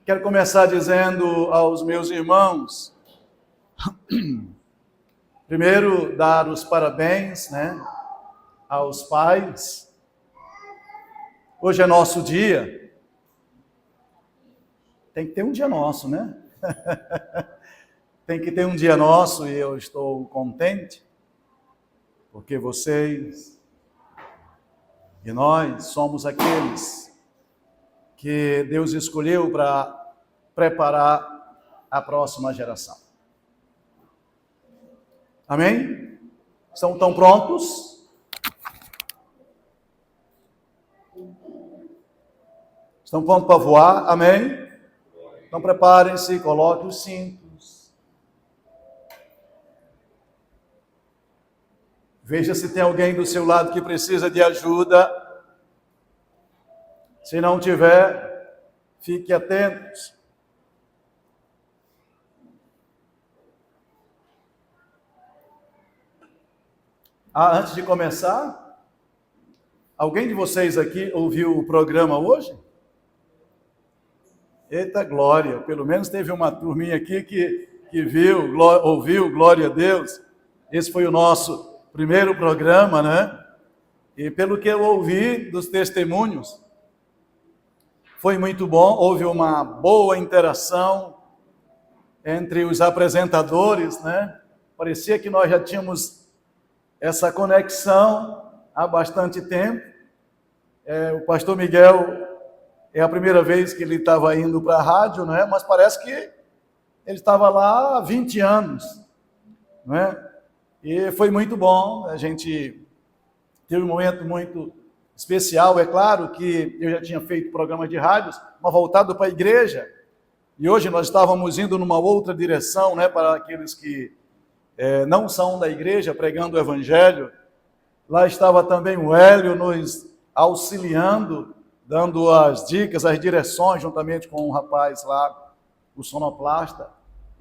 Quero começar dizendo aos meus irmãos, primeiro, dar os parabéns, aos pais. Hoje é nosso dia. Tem que ter um dia nosso, né? Tem que ter um dia nosso e eu estou contente, porque vocês e nós somos aqueles que Deus escolheu para preparar a próxima geração. Amém? Estão prontos? Estão prontos para voar? Amém? Então preparem-se, coloquem os cintos. Veja se tem alguém do seu lado que precisa de ajuda. Se não tiver, fique atentos. Antes de começar, alguém de vocês aqui ouviu o programa hoje? Eita glória, pelo menos teve uma turminha aqui que viu, ouviu, glória a Deus. Esse foi o nosso primeiro programa, né? E pelo que eu ouvi dos testemunhos, foi muito bom, houve uma boa interação entre os apresentadores, né? Parecia que nós já tínhamos essa conexão há bastante tempo. O pastor Miguel, é a primeira vez que ele estava indo para a rádio, né? Mas parece que ele estava lá há 20 anos, né? E foi muito bom, a gente teve um momento muito especial. É claro que eu já tinha feito programas de rádios, mas voltado para a igreja, e hoje nós estávamos indo numa outra direção, né, para aqueles que não são da igreja, pregando o evangelho. Lá estava também o Hélio nos auxiliando, dando as dicas, as direções, juntamente com um rapaz lá, o sonoplasta,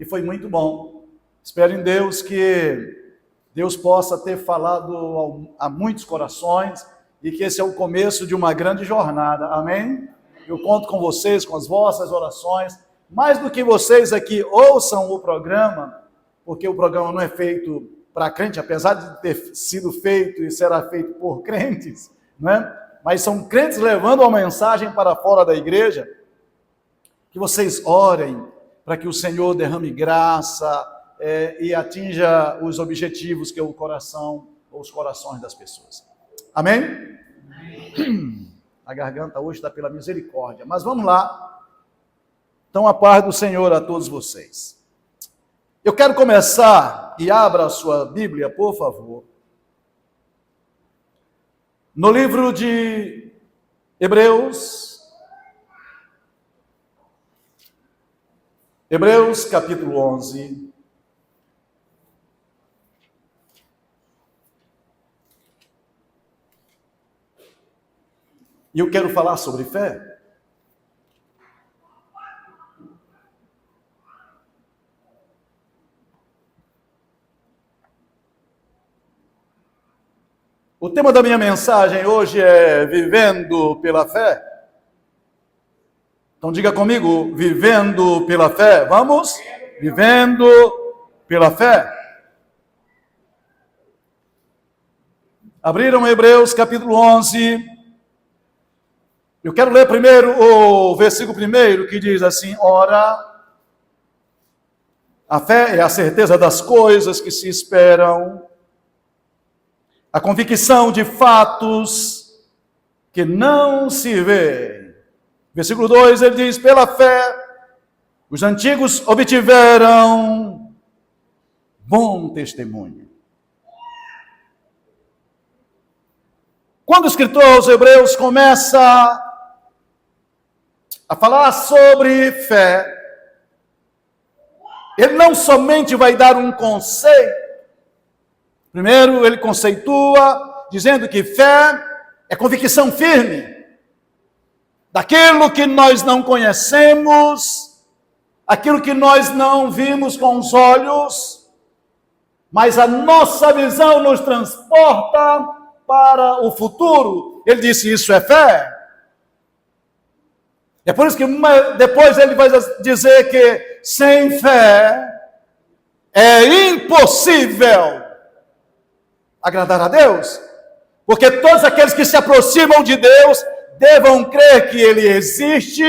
e foi muito bom. Espero em Deus que Deus possa ter falado a muitos corações e que esse é o começo de uma grande jornada, amém? Eu conto com vocês, com as vossas orações, mais do que vocês aqui ouçam o programa, porque o programa não é feito para crente, apesar de ter sido feito e será feito por crentes, né? Mas são crentes levando a mensagem para fora da igreja. Que vocês orem para que o Senhor derrame graça e atinja os objetivos que é o coração ou os corações das pessoas. Amém? Amém. A garganta hoje está pela misericórdia, mas vamos lá. Então, a paz do Senhor a todos vocês. Eu quero começar, e abra a sua Bíblia, por favor, no livro de Hebreus, capítulo 11. E eu quero falar sobre fé. O tema da minha mensagem hoje é vivendo pela fé. Então diga comigo, vivendo pela fé. Vamos? Vivendo pela fé. Abriram Hebreus capítulo 11. Eu quero ler primeiro o versículo primeiro, que diz assim: ora, a fé é a certeza das coisas que se esperam, a convicção de fatos que não se vê. Versículo 2, ele diz: pela fé, os antigos obtiveram bom testemunho. Quando o escritor aos Hebreus começa a falar sobre fé, ele não somente vai dar um conceito. Primeiro, ele conceitua, dizendo que fé é convicção firme daquilo que nós não conhecemos, aquilo que nós não vimos com os olhos, mas a nossa visão nos transporta para o futuro. Ele disse: isso é fé. É por isso que depois ele vai dizer que sem fé é impossível agradar a Deus. Porque todos aqueles que se aproximam de Deus devam crer que Ele existe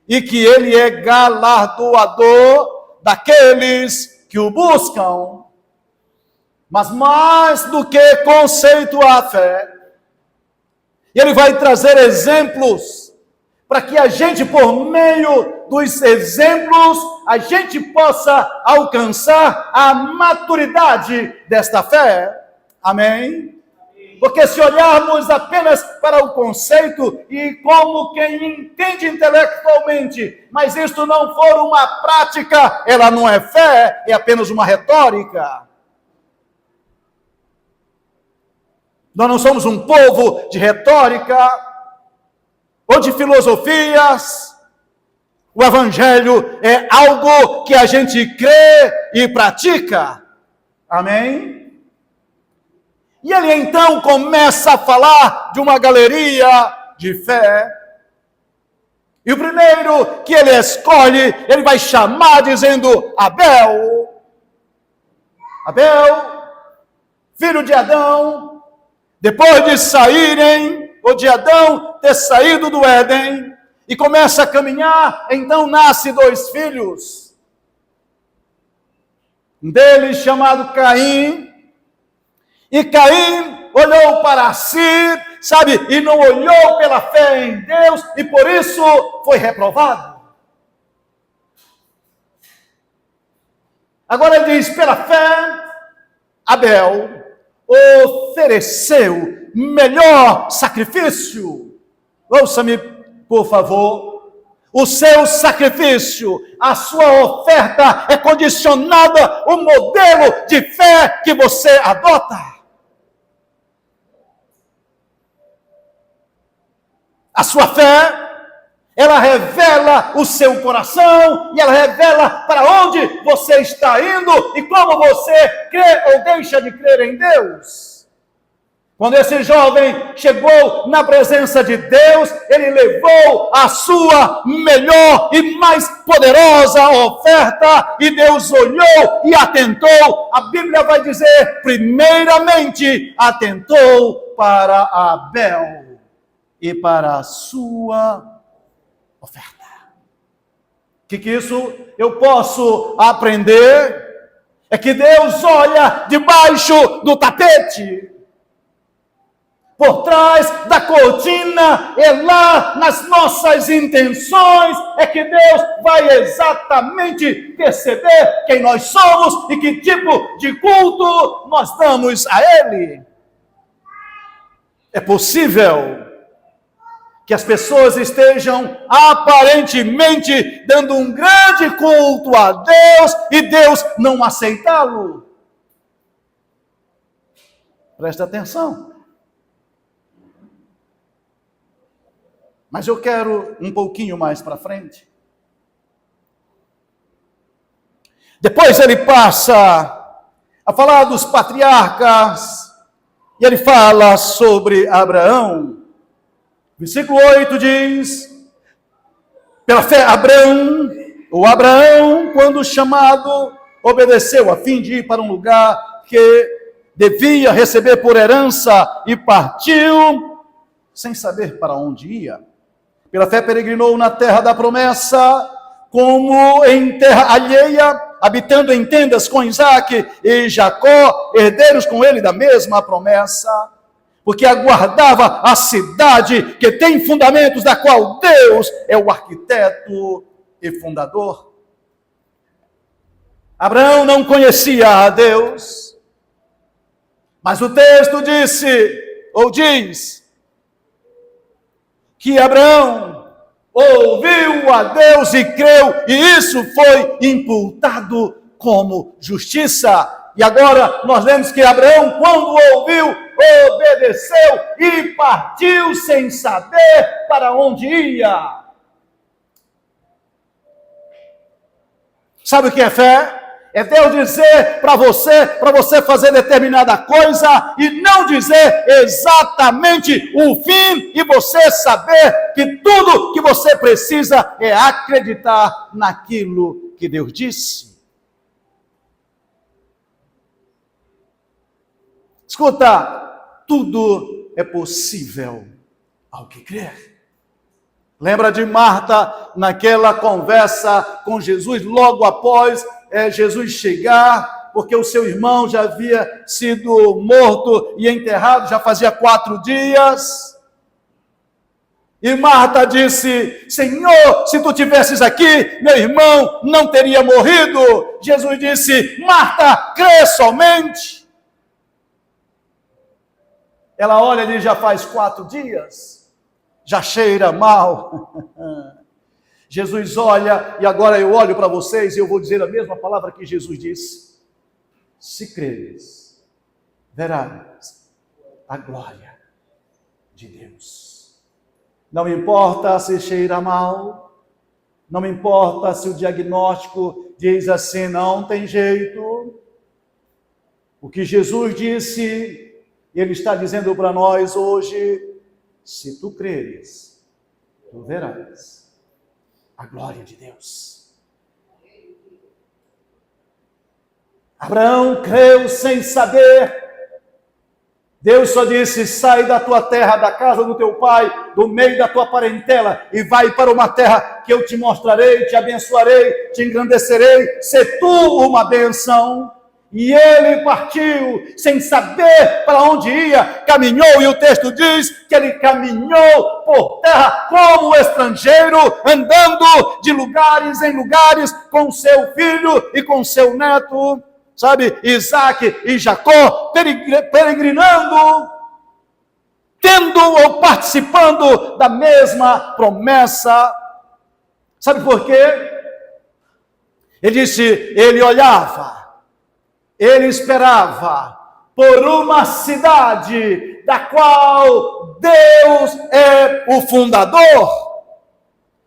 e que Ele é galardoador daqueles que o buscam. Mas mais do que conceituar a fé, Ele vai trazer exemplos para que a gente, por meio dos exemplos, a gente possa alcançar a maturidade desta fé. Amém? Porque se olharmos apenas para o conceito e como quem entende intelectualmente, mas isto não for uma prática, ela não é fé, é apenas uma retórica. Nós não somos um povo de retórica ou de filosofias. O Evangelho é algo que a gente crê e pratica. Amém? E ele então começa a falar de uma galeria de fé. E o primeiro que ele escolhe, ele vai chamar dizendo Abel. Abel, filho de Adão, depois de saírem, ou de Adão ter saído do Éden, e começa a caminhar, então nasce 2 filhos. Um deles chamado Caim, e Caim olhou para si, sabe, e não olhou pela fé em Deus, e por isso foi reprovado. Agora ele diz, pela fé, Abel ofereceu melhor sacrifício. Ouça-me, por favor. O seu sacrifício, a sua oferta é condicionada ao modelo de fé que você adota. A sua fé, ela revela o seu coração e ela revela para onde você está indo e como você crê ou deixa de crer em Deus. Quando esse jovem chegou na presença de Deus, ele levou a sua melhor e mais poderosa oferta e Deus olhou e atentou. A Bíblia vai dizer, primeiramente atentou para Abel e para a sua oferta. O que isso eu posso aprender? É que Deus olha debaixo do tapete, por trás da cortina, é lá nas nossas intenções, é que Deus vai exatamente perceber quem nós somos e que tipo de culto nós damos a Ele. É possível que as pessoas estejam aparentemente dando um grande culto a Deus e Deus não aceitá-lo. Presta atenção. Mas eu quero um pouquinho mais para frente. Depois ele passa a falar dos patriarcas e ele fala sobre Abraão. Versículo 8 diz, pela fé Abraão, quando chamado, obedeceu a fim de ir para um lugar que devia receber por herança e partiu sem saber para onde ia. Pela fé peregrinou na terra da promessa, como em terra alheia, habitando em tendas com Isaque e Jacó, herdeiros com ele da mesma promessa, porque aguardava a cidade que tem fundamentos, da qual Deus é o arquiteto e fundador. Abraão não conhecia a Deus, mas o texto diz que Abraão ouviu a Deus e creu, e isso foi imputado como justiça. E agora nós lemos que Abraão, quando ouviu, obedeceu e partiu sem saber para onde ia. Sabe o que é fé? É Deus dizer para você fazer determinada coisa e não dizer exatamente o fim e você saber que tudo que você precisa é acreditar naquilo que Deus disse. Escuta, tudo é possível ao que crer. Lembra de Marta naquela conversa com Jesus, logo após Jesus chegar, porque o seu irmão já havia sido morto e enterrado, já fazia 4 dias. E Marta disse: Senhor, se tu tivesses aqui, meu irmão não teria morrido. Jesus disse: Marta, crê somente. Ela olha ali, já faz 4 dias, já cheira mal. Jesus olha, e agora eu olho para vocês e eu vou dizer a mesma palavra que Jesus disse: se creres, verás a glória de Deus. Não importa se cheira mal, não importa se o diagnóstico diz assim, não tem jeito. O que Jesus disse, Ele está dizendo para nós hoje: se tu creres, tu verás a glória de Deus. Abraão creu sem saber. Deus só disse: sai da tua terra, da casa do teu pai, do meio da tua parentela, e vai para uma terra que eu te mostrarei, te abençoarei, te engrandecerei, ser tu uma bênção. E ele partiu sem saber para onde ia, caminhou, e o texto diz que ele caminhou por terra como estrangeiro, andando de lugares em lugares com seu filho e com seu neto, sabe, Isaac e Jacó, peregrinando, tendo ou participando da mesma promessa. Sabe por quê? Ele disse, ele olhava, ele esperava por uma cidade da qual Deus é o fundador.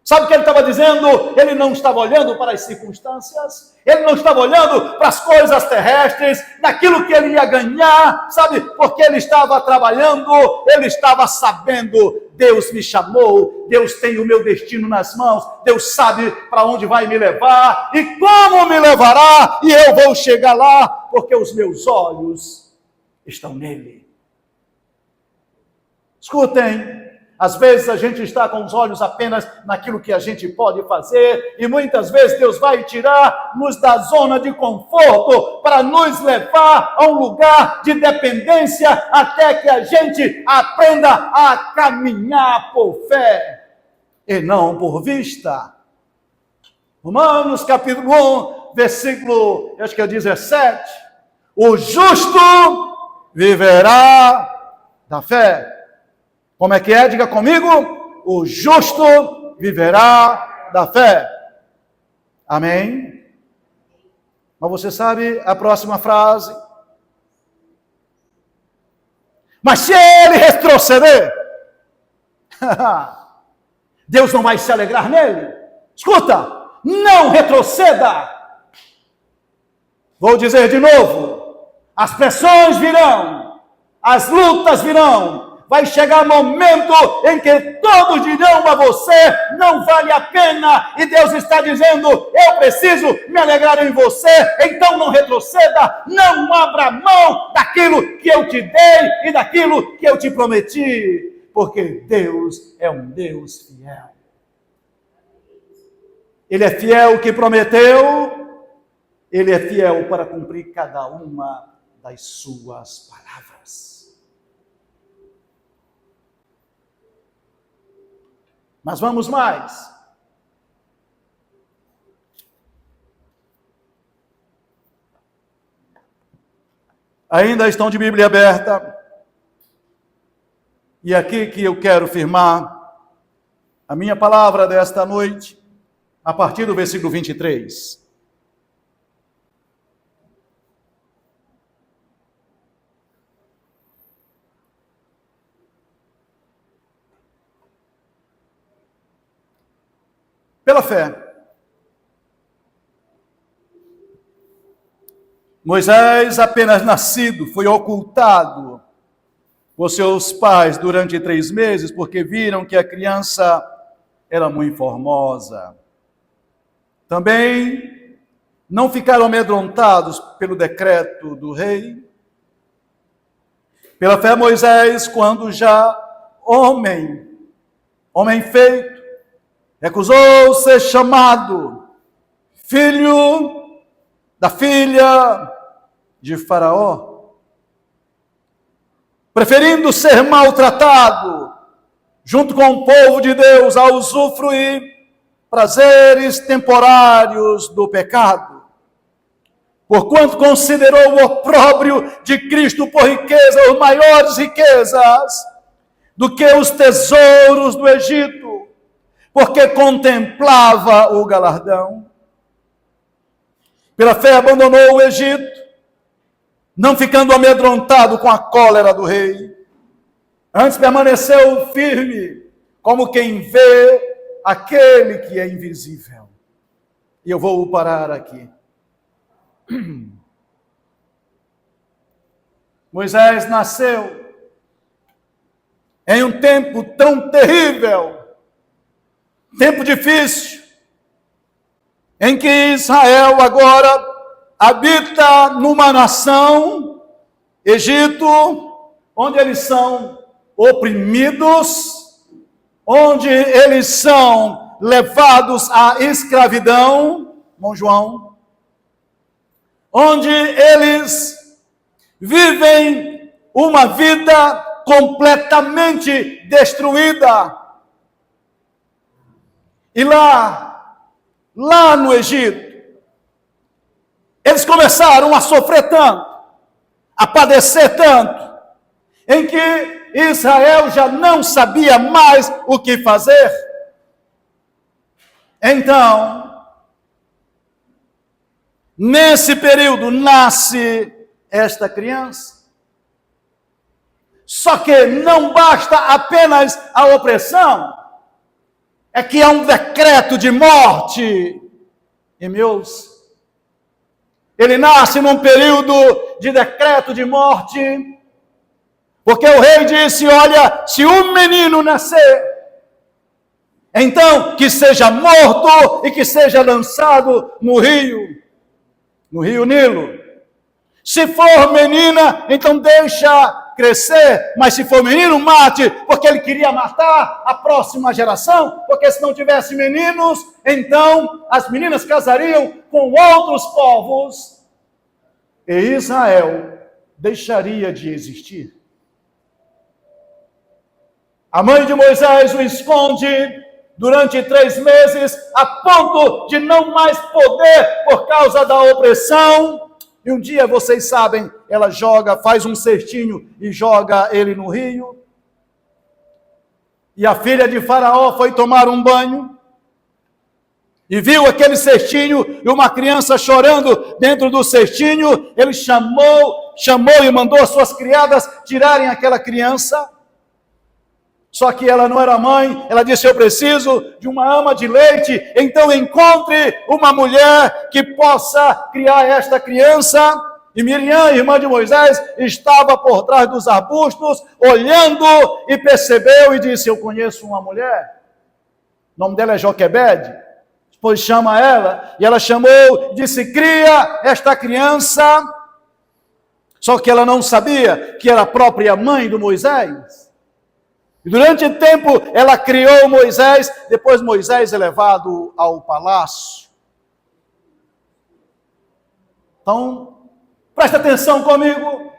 Sabe o que ele estava dizendo? Ele não estava olhando para as circunstâncias, ele não estava olhando para as coisas terrestres, naquilo que ele ia ganhar, sabe? Porque ele estava trabalhando, ele estava sabendo, Deus me chamou, Deus tem o meu destino nas mãos, Deus sabe para onde vai me levar e como me levará, e eu vou chegar lá, porque os meus olhos estão nele. Escutem. Às vezes a gente está com os olhos apenas naquilo que a gente pode fazer, e muitas vezes Deus vai tirar-nos da zona de conforto para nos levar a um lugar de dependência, até que a gente aprenda a caminhar por fé e não por vista. Romanos capítulo 1, versículo, acho que é 17, o justo viverá da fé. Como é que é? Diga comigo. O justo viverá da fé. Amém? Mas você sabe a próxima frase? Mas se ele retroceder, Deus não vai se alegrar nele. Escuta, não retroceda. Vou dizer de novo. As pressões virão, as lutas virão. Vai chegar momento em que todos dirão a você, não vale a pena, e Deus está dizendo, eu preciso me alegrar em você, então não retroceda, não abra mão daquilo que eu te dei e daquilo que eu te prometi, porque Deus é um Deus fiel. Ele é fiel que prometeu, ele é fiel para cumprir cada uma das suas palavras. Mas vamos mais. Ainda estão de Bíblia aberta. E aqui que eu quero firmar a minha palavra desta noite, a partir do versículo 23. Pela fé, Moisés, apenas nascido, foi ocultado por seus pais durante 3 meses, porque viram que a criança era muito formosa. Também não ficaram amedrontados pelo decreto do rei. Pela fé, Moisés, quando já homem feito, recusou ser chamado filho da filha de Faraó, preferindo ser maltratado junto com o povo de Deus a usufruir prazeres temporários do pecado, porquanto considerou o opróbrio de Cristo por riqueza, ou maiores riquezas do que os tesouros do Egito, porque contemplava o galardão. Pela fé abandonou o Egito, não ficando amedrontado com a cólera do rei. Antes permaneceu firme, como quem vê aquele que é invisível. E eu vou parar aqui. Moisés nasceu em um tempo tão terrível, tempo difícil, em que Israel agora habita numa nação, Egito, onde eles são oprimidos, onde eles são levados à escravidão, irmão João, onde eles vivem uma vida completamente destruída. E lá no Egito, eles começaram a sofrer tanto, a padecer tanto, em que Israel já não sabia mais o que fazer. Então, nesse período nasce esta criança. Só que não basta apenas a opressão, é que há um decreto de morte. E meus, ele nasce num período de decreto de morte, porque o rei disse: olha, se um menino nascer, então que seja morto e que seja lançado no rio Nilo. Se for menina, então deixa crescer, mas se for menino, mate, porque ele queria matar a próxima geração, porque se não tivesse meninos, então as meninas casariam com outros povos e Israel deixaria de existir. A mãe de Moisés o esconde durante 3 meses, a ponto de não mais poder por causa da opressão. E um dia, vocês sabem, ela faz um cestinho e joga ele no rio. E a filha de Faraó foi tomar um banho e viu aquele cestinho e uma criança chorando dentro do cestinho. Ele chamou e mandou as suas criadas tirarem aquela criança. Só que ela não era mãe, ela disse: eu preciso de uma ama de leite, então encontre uma mulher que possa criar esta criança. E Miriam, irmã de Moisés, estava por trás dos arbustos, olhando e percebeu e disse: eu conheço uma mulher, o nome dela é Joquebede. Depois chama ela, e ela chamou e disse: cria esta criança. Só que ela não sabia que era a própria mãe do Moisés. E durante tempo ela criou Moisés, depois Moisés é levado ao palácio. Então, presta atenção comigo.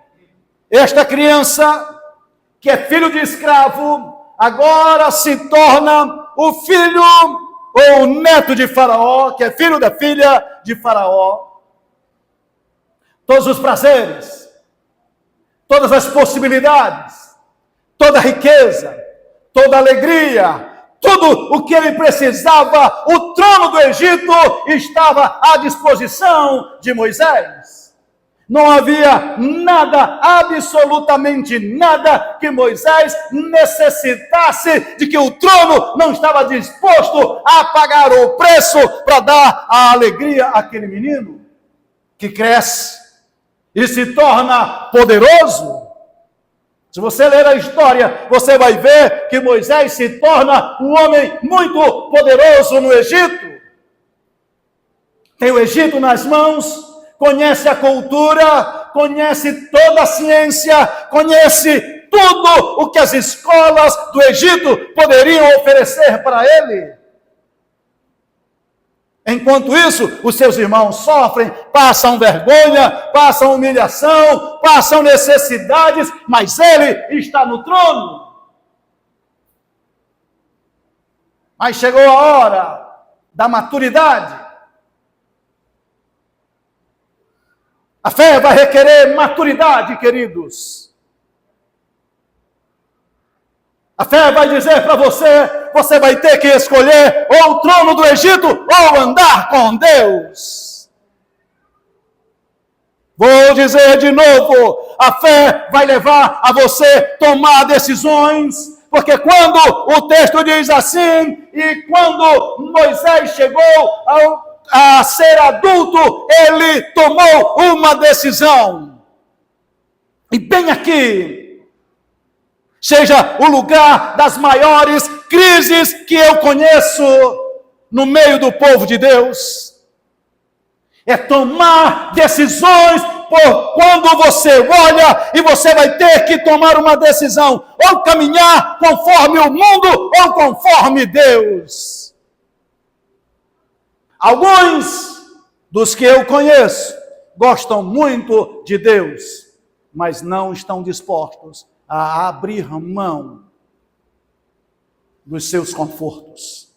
Esta criança, que é filho de escravo, agora se torna o filho ou o neto de Faraó, que é filho da filha de Faraó. Todos os prazeres, todas as possibilidades, toda a riqueza, toda a alegria, tudo o que ele precisava, o trono do Egito estava à disposição de Moisés. Não havia nada, absolutamente nada, que Moisés necessitasse de que o trono não estava disposto a pagar o preço para dar a alegria àquele menino que cresce e se torna poderoso. Se você ler a história, você vai ver que Moisés se torna um homem muito poderoso no Egito. Tem o Egito nas mãos, conhece a cultura, conhece toda a ciência, conhece tudo o que as escolas do Egito poderiam oferecer para ele. Enquanto isso, os seus irmãos sofrem, passam vergonha, passam humilhação, passam necessidades, mas ele está no trono. Mas chegou a hora da maturidade. A fé vai requerer maturidade, queridos. A fé vai dizer para você, você vai ter que escolher ou o trono do Egito ou andar com Deus. Vou dizer de novo, a fé vai levar a você tomar decisões, porque quando o texto diz assim, e quando Moisés chegou a ser adulto, ele tomou uma decisão. E bem aqui, seja o lugar das maiores crises que eu conheço no meio do povo de Deus. É tomar decisões por quando você olha e você vai ter que tomar uma decisão. Ou caminhar conforme o mundo ou conforme Deus. Alguns dos que eu conheço gostam muito de Deus, mas não estão dispostos a abrir mão dos seus confortos.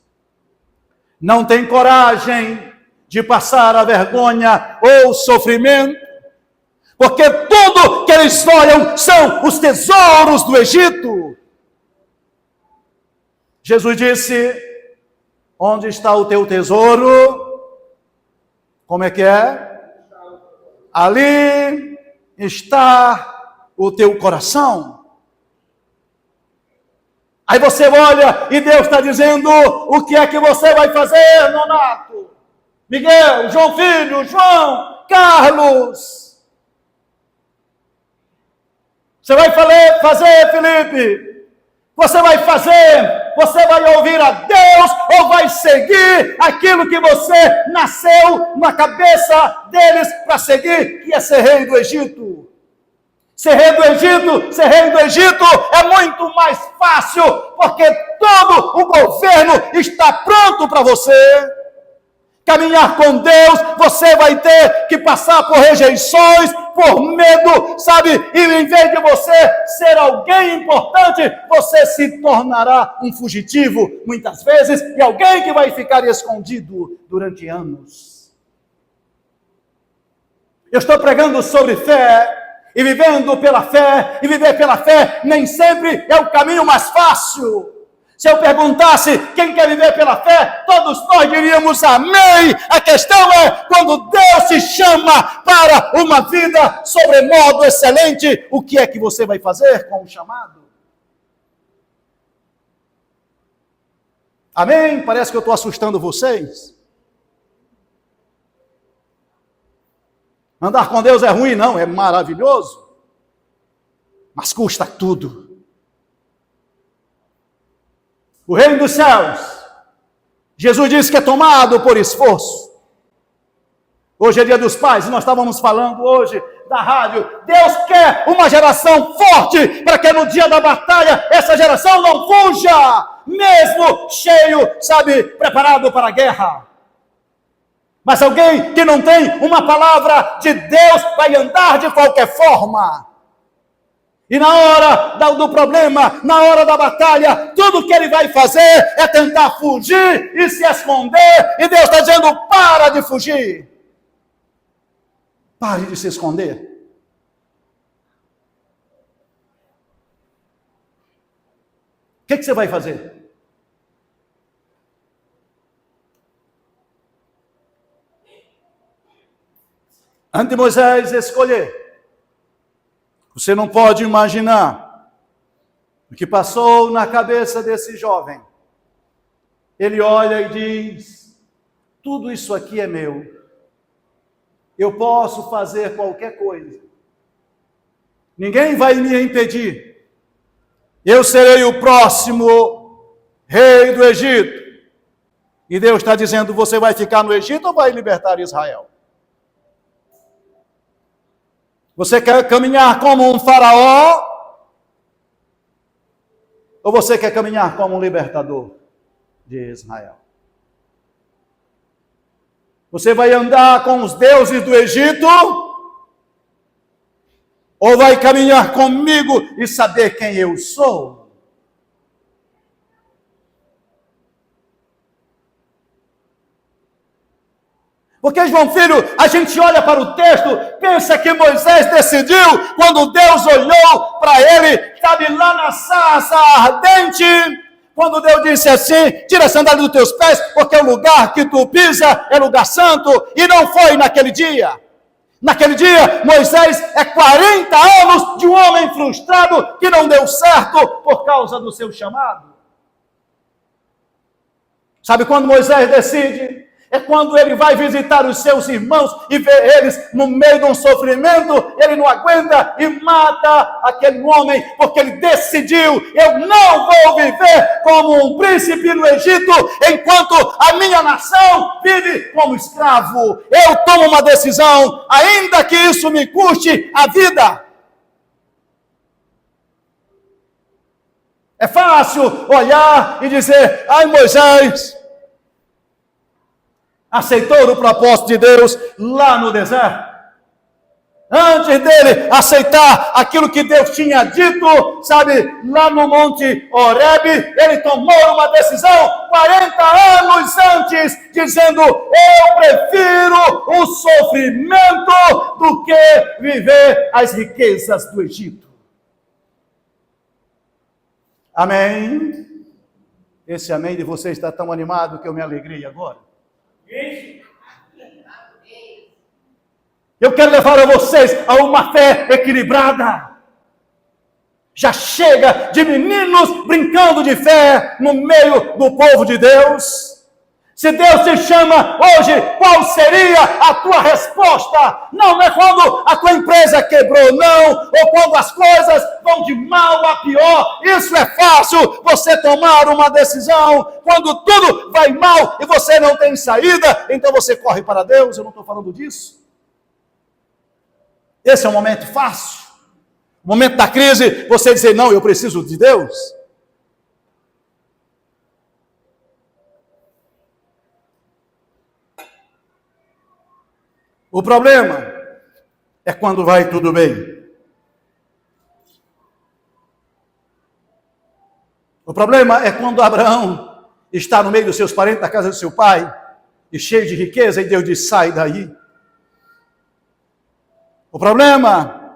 Não tem coragem de passar a vergonha ou o sofrimento, porque tudo que eles olham são os tesouros do Egito. Jesus disse, onde está o teu tesouro? Como é que é? Ali está o teu coração. Aí você olha e Deus está dizendo, o que é que você vai fazer, Nonato? Miguel, João Filho, João, Carlos. Você vai fazer, Felipe? Você vai fazer? Você vai ouvir a Deus ou vai seguir aquilo que você nasceu na cabeça deles para seguir, que é ser rei do Egito? Ser rei do Egito é muito mais fácil, porque todo o governo está pronto para você. Caminhar com Deus, você vai ter que passar por rejeições, por medo, sabe? E em vez de você ser alguém importante, você se tornará um fugitivo, muitas vezes, e alguém que vai ficar escondido durante anos. Eu estou pregando sobre fé, e vivendo pela fé, e viver pela fé nem sempre é o caminho mais fácil. Se eu perguntasse quem quer viver pela fé, todos nós diríamos amém. A questão é, quando Deus te chama para uma vida sobremodo excelente, o que é que você vai fazer com o chamado? Amém? Parece que eu estou assustando vocês. Andar com Deus é ruim? Não, é maravilhoso. Mas custa tudo. O reino dos céus, Jesus disse que é tomado por esforço. Hoje é dia dos pais, e nós estávamos falando hoje da rádio. Deus quer uma geração forte, para que no dia da batalha, essa geração não fuja, mesmo cheio, sabe, preparado para a guerra. Mas alguém que não tem uma palavra de Deus vai andar de qualquer forma. E na hora do problema, na hora da batalha, tudo que ele vai fazer é tentar fugir e se esconder. E Deus está dizendo, para de fugir. Pare de se esconder. O que você vai fazer? Antes de Moisés escolher, você não pode imaginar o que passou na cabeça desse jovem. Ele olha e diz, tudo isso aqui é meu. Eu posso fazer qualquer coisa. Ninguém vai me impedir. Eu serei o próximo rei do Egito. E Deus está dizendo, você vai ficar no Egito ou vai libertar Israel? Você quer caminhar como um faraó? Ou você quer caminhar como um libertador de Israel? Você vai andar com os deuses do Egito? Ou vai caminhar comigo e saber quem eu sou? Porque, João Filho, a gente olha para o texto, pensa que Moisés decidiu, quando Deus olhou para ele, sabe, lá na sarça ardente, quando Deus disse assim, tira a sandália dos teus pés, porque o lugar que tu pisa é lugar santo, e não foi naquele dia. Naquele dia, Moisés é 40 anos de um homem frustrado, que não deu certo por causa do seu chamado. Sabe quando Moisés decide? É quando ele vai visitar os seus irmãos e vê eles no meio de um sofrimento, ele não aguenta e mata aquele homem, porque ele decidiu, eu não vou viver como um príncipe no Egito, enquanto a minha nação vive como escravo. Eu tomo uma decisão, ainda que isso me custe a vida. É fácil olhar e dizer, ai Moisés, aceitou o propósito de Deus lá no deserto. Antes dele aceitar aquilo que Deus tinha dito, sabe, lá no Monte Horebe, ele tomou uma decisão 40 anos antes, dizendo, eu prefiro o sofrimento do que viver as riquezas do Egito. Amém? Esse amém de você está tão animado que eu me alegrei agora. Eu quero levar a vocês a uma fé equilibrada. Já chega de meninos brincando de fé no meio do povo de Deus. Se Deus te chama hoje, qual seria a tua resposta? Não é quando a tua empresa quebrou, não. Ou quando as coisas vão de mal a pior. Isso é fácil, você tomar uma decisão. Quando tudo vai mal e você não tem saída, então você corre para Deus. Eu não estou falando disso. Esse é um momento fácil. O momento da crise, você dizer, não, eu preciso de Deus. O problema é quando vai tudo bem. O problema é quando Abraão está no meio dos seus parentes, da casa do seu pai, e cheio de riqueza, e Deus diz, sai daí. O problema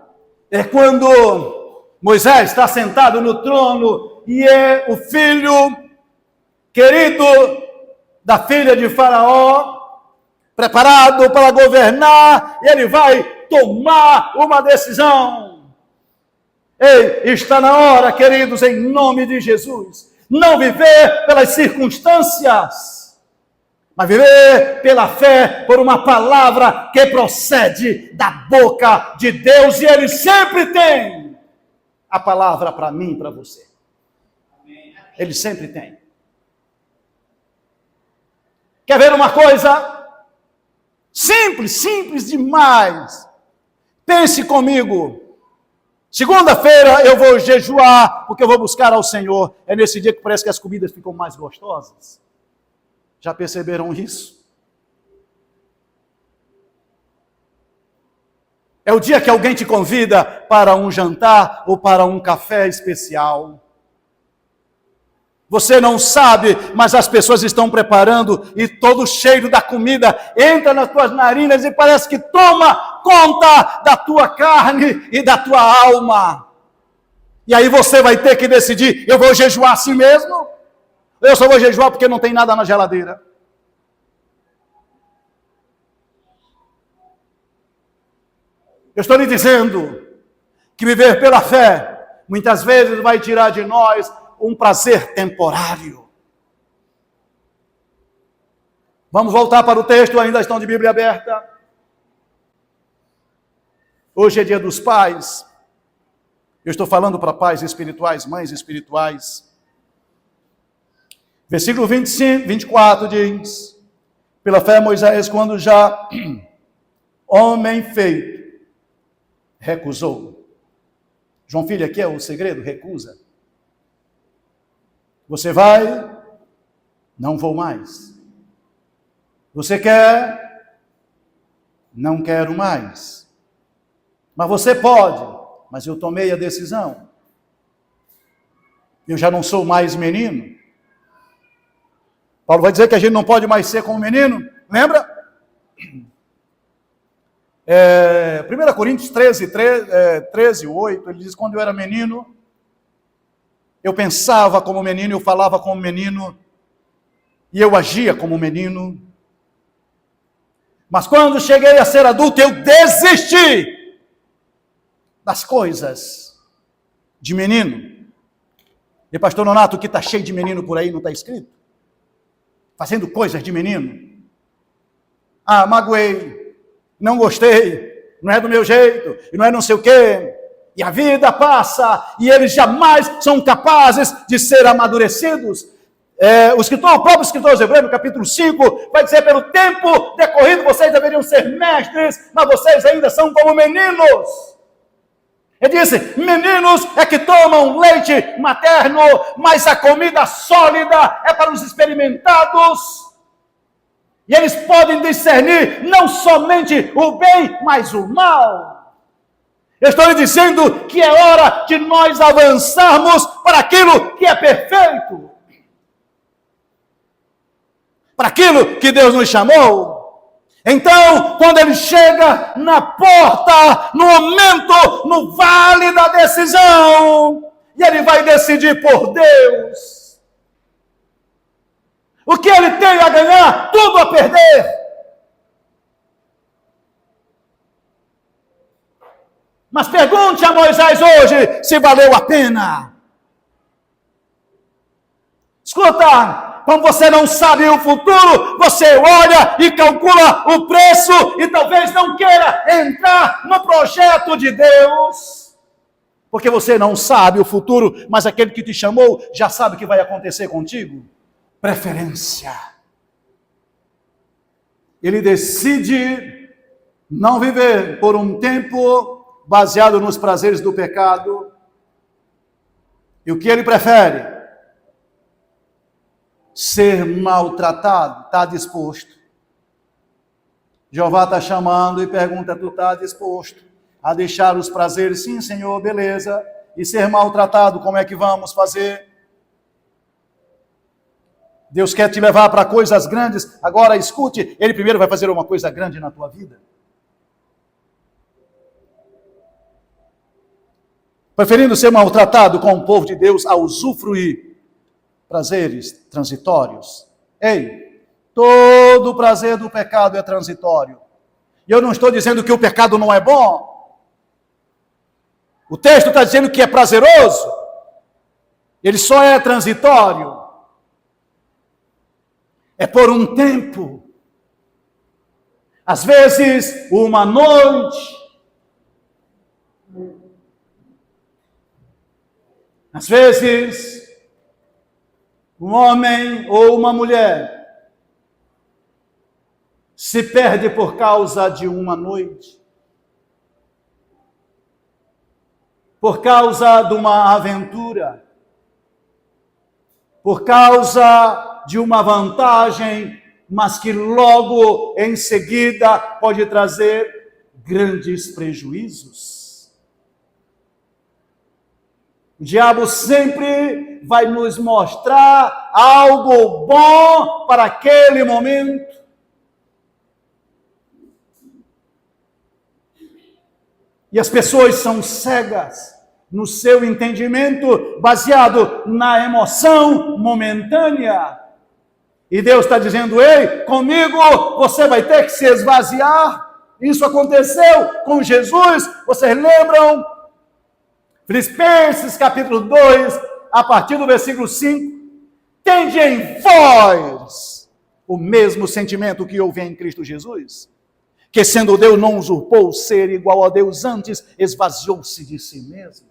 é quando Moisés está sentado no trono e é o filho querido da filha de Faraó, preparado para governar, e ele vai tomar uma decisão. Ei, está na hora, queridos, em nome de Jesus, não viver pelas circunstâncias, mas viver pela fé, por uma palavra que procede da boca de Deus, e Ele sempre tem a palavra para mim e para você. Ele sempre tem. Quer ver uma coisa? Simples demais. Pense comigo. Segunda-feira eu vou jejuar, porque eu vou buscar ao Senhor. É nesse dia que parece que as comidas ficam mais gostosas. Já perceberam isso? É o dia que alguém te convida para um jantar ou para um café especial. Você não sabe, mas as pessoas estão preparando e todo o cheiro da comida entra nas tuas narinas e parece que toma conta da tua carne e da tua alma. E aí você vai ter que decidir, eu vou jejuar assim mesmo? Eu só vou jejuar porque não tem nada na geladeira. Eu estou lhe dizendo que viver pela fé muitas vezes vai tirar de nós um prazer temporário. Vamos voltar para o texto, ainda estão de Bíblia aberta. Hoje é dia dos pais. Eu estou falando para pais espirituais, mães espirituais. Versículo 25, 24 diz: pela fé Moisés, quando já homem feito, recusou. João Filho, aqui é o segredo, recusa. Você vai, não vou mais. Você quer, não quero mais. Mas você pode, mas eu tomei a decisão. Eu já não sou mais menino. Paulo vai dizer que a gente não pode mais ser como menino, lembra? 1 Coríntios 13, 8, ele diz: quando eu era menino, eu pensava como menino, eu falava como menino, e eu agia como menino. Mas quando cheguei a ser adulto, eu desisti das coisas de menino. E pastor Nonato, que está cheio de menino por aí, não está escrito? Fazendo coisas de menino. Ah, magoei, não gostei, não é do meu jeito, e não é não sei o quê. E a vida passa, e eles jamais são capazes de ser amadurecidos. O próprio escritor aos Hebreus, no capítulo 5, vai dizer: pelo tempo decorrido, vocês deveriam ser mestres, mas vocês ainda são como meninos. Ele disse: meninos é que tomam leite materno, mas a comida sólida é para os experimentados. E eles podem discernir não somente o bem, mas o mal. Eu estou lhe dizendo que é hora de nós avançarmos para aquilo que é perfeito. Para aquilo que Deus nos chamou. Então, quando ele chega na porta, no momento, no vale da decisão, e ele vai decidir por Deus. O que ele tem a ganhar, tudo a perder. Mas pergunte a Moisés hoje se valeu a pena. Escuta, como você não sabe o futuro, você olha e calcula o preço e talvez não queira entrar no projeto de Deus. Porque você não sabe o futuro, mas aquele que te chamou já sabe o que vai acontecer contigo. Preferência. Ele decide não viver por um tempo baseado nos prazeres do pecado. E o que ele prefere? Ser maltratado. Está disposto? Jeová está chamando e pergunta: tu está disposto a deixar os prazeres? Sim, Senhor, beleza. E ser maltratado, como é que vamos fazer? Deus quer te levar para coisas grandes. Agora escute, Ele primeiro vai fazer uma coisa grande na tua vida. Preferindo ser maltratado com o povo de Deus a usufruir prazeres transitórios. Ei, todo o prazer do pecado é transitório. E eu não estou dizendo que o pecado não é bom. O texto está dizendo que é prazeroso. Ele só é transitório. É por um tempo. Às vezes, uma noite. Às vezes, um homem ou uma mulher se perde por causa de uma noite. Por causa de uma aventura. Por causa de uma vantagem, mas que logo em seguida pode trazer grandes prejuízos. O diabo sempre vai nos mostrar algo bom para aquele momento. E as pessoas são cegas no seu entendimento, baseado na emoção momentânea. E Deus está dizendo: ei, comigo você vai ter que se esvaziar. Isso aconteceu com Jesus. Vocês lembram? Filipenses capítulo 2, a partir do versículo 5. Tende em vós o mesmo sentimento que houve em Cristo Jesus, que sendo Deus não usurpou o ser igual a Deus, antes esvaziou-se de si mesmo,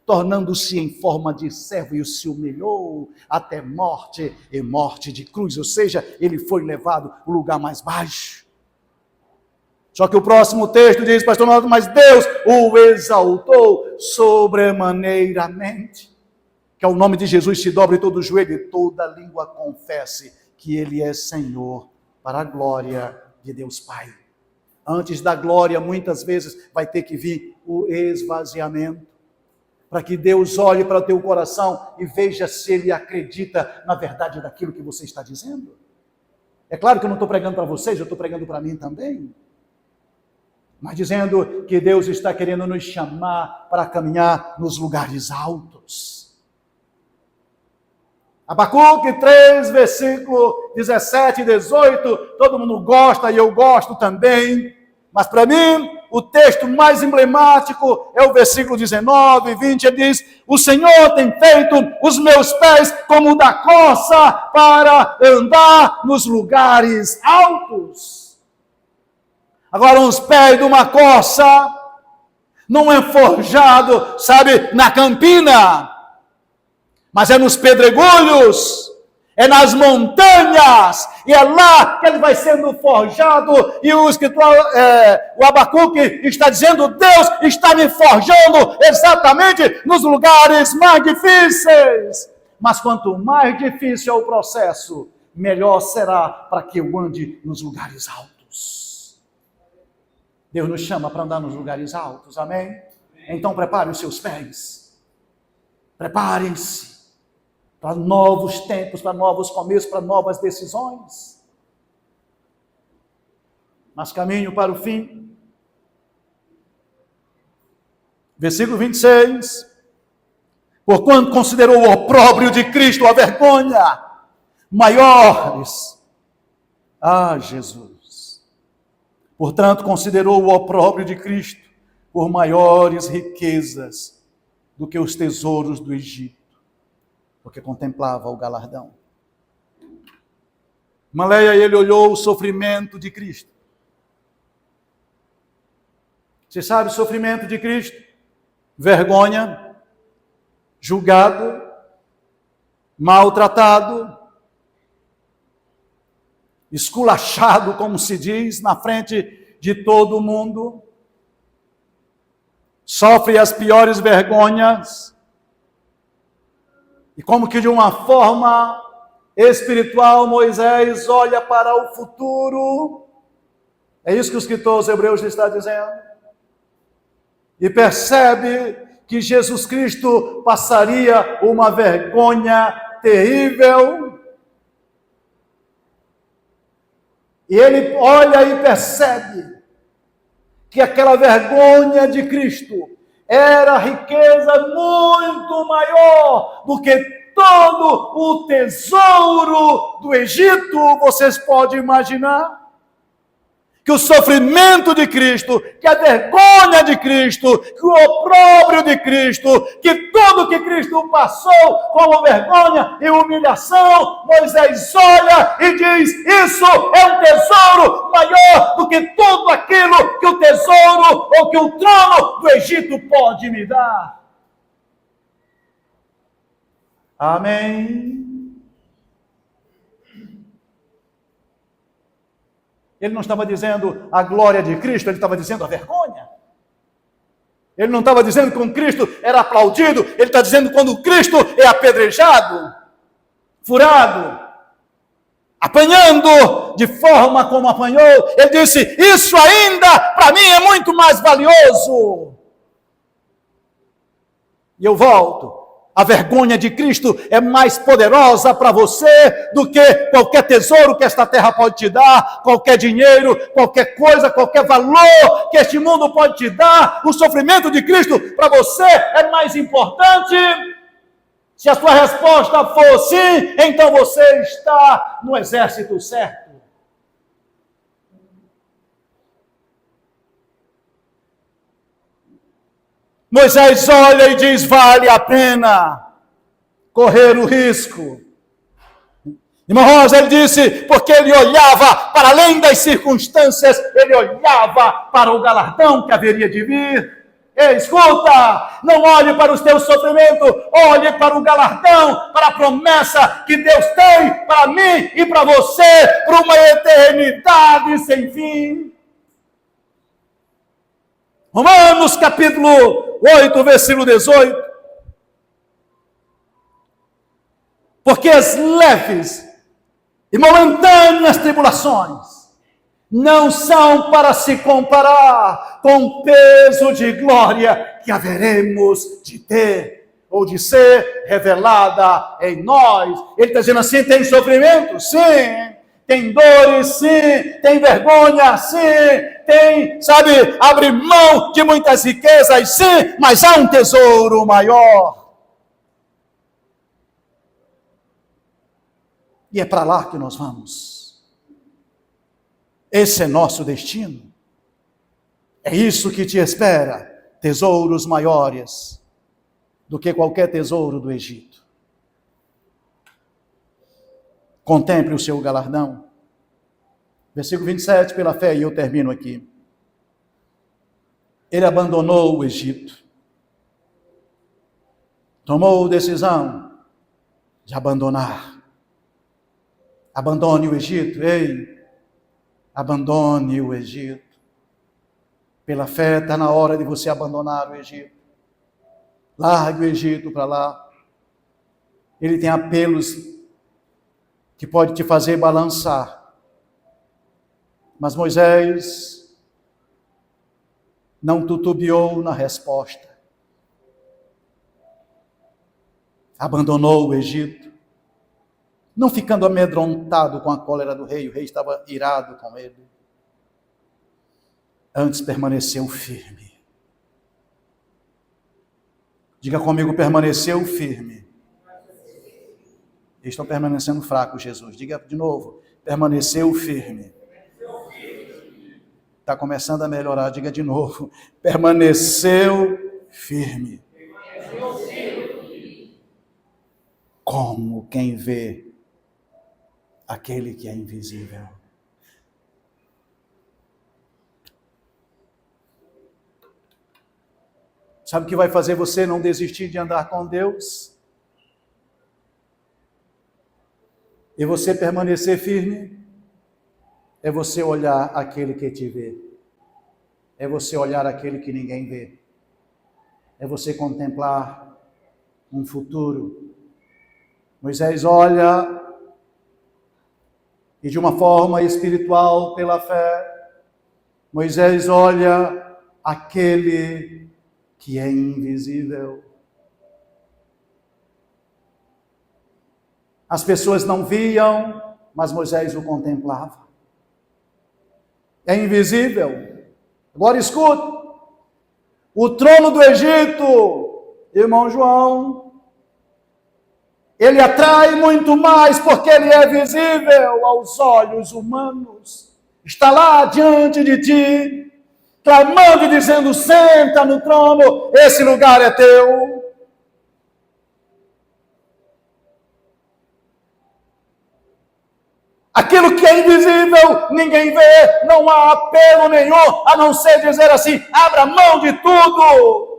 tornando-se em forma de servo, e se humilhou até morte, e morte de cruz, ou seja, ele foi levado ao lugar mais baixo. Só que o próximo texto diz, pastor, mas Deus o exaltou sobremaneiramente, que ao nome de Jesus se dobre todo o joelho e toda língua confesse que ele é Senhor, para a glória de Deus Pai. Antes da glória, muitas vezes, vai ter que vir o esvaziamento, para que Deus olhe para o teu coração e veja se ele acredita na verdade daquilo que você está dizendo. É claro que eu não estou pregando para vocês, eu estou pregando para mim também. Mas dizendo que Deus está querendo nos chamar para caminhar nos lugares altos. Abacuque 3, versículo 17 e 18, todo mundo gosta e eu gosto também, mas para mim o texto mais emblemático é o versículo 19 e 20, ele diz, o Senhor tem feito os meus pés como da corça para andar nos lugares altos. Agora, os pés de uma corça não é forjado, sabe, na campina, mas é nos pedregulhos, é nas montanhas, e é lá que ele vai sendo forjado, e o escritor, o Abacuque está dizendo, Deus está me forjando exatamente nos lugares mais difíceis. Mas quanto mais difícil é o processo, melhor será para que eu ande nos lugares altos. Deus nos chama para andar nos lugares altos, amém? Então prepare os seus pés, preparem-se para novos tempos, para novos começos, para novas decisões. Mas caminho para o fim. Versículo 26. Porquanto considerou o opróbrio de Cristo a vergonha, maiores. Jesus. Portanto, considerou o opróbrio de Cristo por maiores riquezas do que os tesouros do Egito, porque contemplava o galardão. Maleia, ele olhou o sofrimento de Cristo. Você sabe o sofrimento de Cristo? Vergonha, julgado, maltratado, esculachado, como se diz, na frente de todo mundo, sofre as piores vergonhas, e como que de uma forma espiritual, Moisés olha para o futuro, é isso que o escritor aos Hebreus está dizendo, e percebe que Jesus Cristo passaria uma vergonha terrível. E ele olha e percebe que aquela vergonha de Cristo era riqueza muito maior do que todo o tesouro do Egito, vocês podem imaginar? Que o sofrimento de Cristo, que a vergonha de Cristo, que o opróbrio de Cristo, que tudo que Cristo passou como vergonha e humilhação, Moisés olha e diz, isso é um tesouro maior do que tudo aquilo que o tesouro ou que o trono do Egito pode me dar. Amém. Ele não estava dizendo a glória de Cristo, ele estava dizendo a vergonha. Ele não estava dizendo que quando Cristo era aplaudido, ele está dizendo quando Cristo é apedrejado, furado, apanhando de forma como apanhou. Ele disse, isso ainda para mim é muito mais valioso. E eu volto. A vergonha de Cristo é mais poderosa para você do que qualquer tesouro que esta terra pode te dar, qualquer dinheiro, qualquer coisa, qualquer valor que este mundo pode te dar. O sofrimento de Cristo para você é mais importante. Se a sua resposta for sim, então você está no exército certo. Moisés olha e diz, vale a pena correr o risco. Irmão Rosa, ele disse, porque ele olhava para além das circunstâncias, ele olhava para o galardão que haveria de vir. Ei, escuta, não olhe para os teus sofrimentos, olhe para o galardão, para a promessa que Deus tem para mim e para você, para uma eternidade sem fim. Romanos capítulo 8, versículo 18. Porque as leves e momentâneas tribulações não são para se comparar com o peso de glória que haveremos de ter, ou de ser revelada em nós. Ele está dizendo assim, tem sofrimento? Sim. Tem dores? Sim. Tem vergonha? Sim. Tem, abrir mão de muitas riquezas? Sim. Mas há um tesouro maior. E é para lá que nós vamos. Esse é nosso destino. É isso que te espera. Tesouros maiores do que qualquer tesouro do Egito. Contemple o seu galardão. Versículo 27, pela fé, e eu termino aqui. Ele abandonou o Egito. Tomou decisão de abandonar. Abandone o Egito, ei. Abandone o Egito. Pela fé está na hora de você abandonar o Egito. Largue o Egito para lá. Ele tem apelos que pode te fazer balançar. Mas Moisés não titubeou na resposta. Abandonou o Egito. Não ficando amedrontado com a cólera do rei, o rei estava irado com ele. Antes permaneceu firme. Diga comigo, permaneceu firme. Eles estão permanecendo fracos, Jesus. Diga de novo, permaneceu firme. Está começando a melhorar, diga de novo, permaneceu firme. Como quem vê aquele que é invisível. Sabe o que vai fazer você não desistir de andar com Deus? E você permanecer firme? É você olhar aquele que te vê. É você olhar aquele que ninguém vê. É você contemplar um futuro. Moisés olha e de uma forma espiritual, pela fé, Moisés olha aquele que é invisível. As pessoas não viam, mas Moisés o contemplava. É invisível. Agora escuta. O trono do Egito, irmão João, ele atrai muito mais porque ele é visível aos olhos humanos. Está lá diante de ti, clamando e dizendo, senta no trono, esse lugar é teu. Aquilo que é invisível, ninguém vê, não há apelo nenhum, a não ser dizer assim, abra mão de tudo.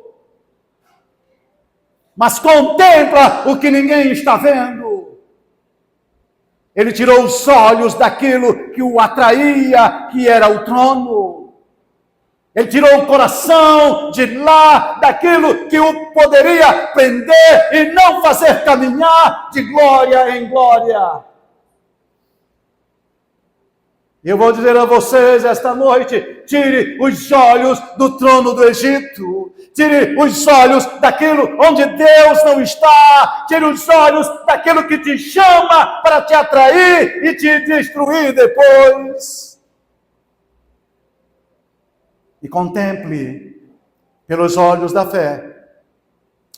Mas contempla o que ninguém está vendo. Ele tirou os olhos daquilo que o atraía, que era o trono. Ele tirou o coração de lá, daquilo que o poderia prender e não fazer caminhar de glória em glória. Eu vou dizer a vocês esta noite, tire os olhos do trono do Egito, tire os olhos daquilo onde Deus não está, tire os olhos daquilo que te chama para te atrair e te destruir depois. E contemple pelos olhos da fé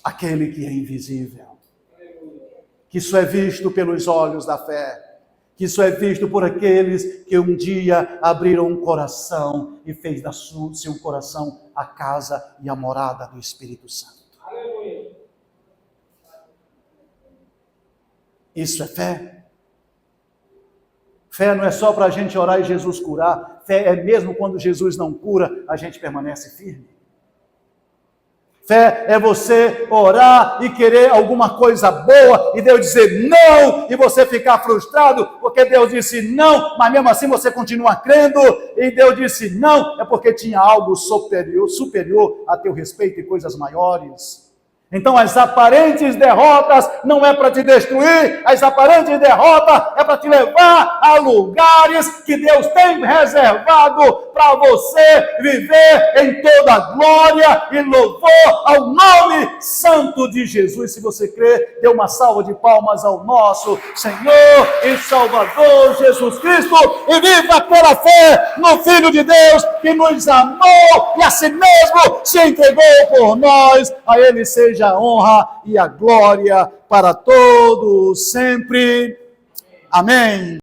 aquele que é invisível, que isso é visto pelos olhos da fé. Que isso é visto por aqueles que um dia abriram um coração e fez da seu coração a casa e a morada do Espírito Santo. Aleluia. Isso é fé. Fé não é só para a gente orar e Jesus curar. Fé é mesmo quando Jesus não cura, a gente permanece firme. Fé é você orar e querer alguma coisa boa e Deus dizer não e você ficar frustrado porque Deus disse não, mas mesmo assim você continua crendo e Deus disse não, é porque tinha algo superior a teu respeito e coisas maiores. Então as aparentes derrotas não é para te destruir, as aparentes derrotas é para te levar a lugares que Deus tem reservado para você viver em toda glória e louvor ao nome santo de Jesus. Se você crê, dê uma salva de palmas ao nosso Senhor e Salvador Jesus Cristo e viva pela fé no Filho de Deus que nos amou e a si mesmo se entregou por nós. A Ele seja a honra e a glória para todos sempre. Amém.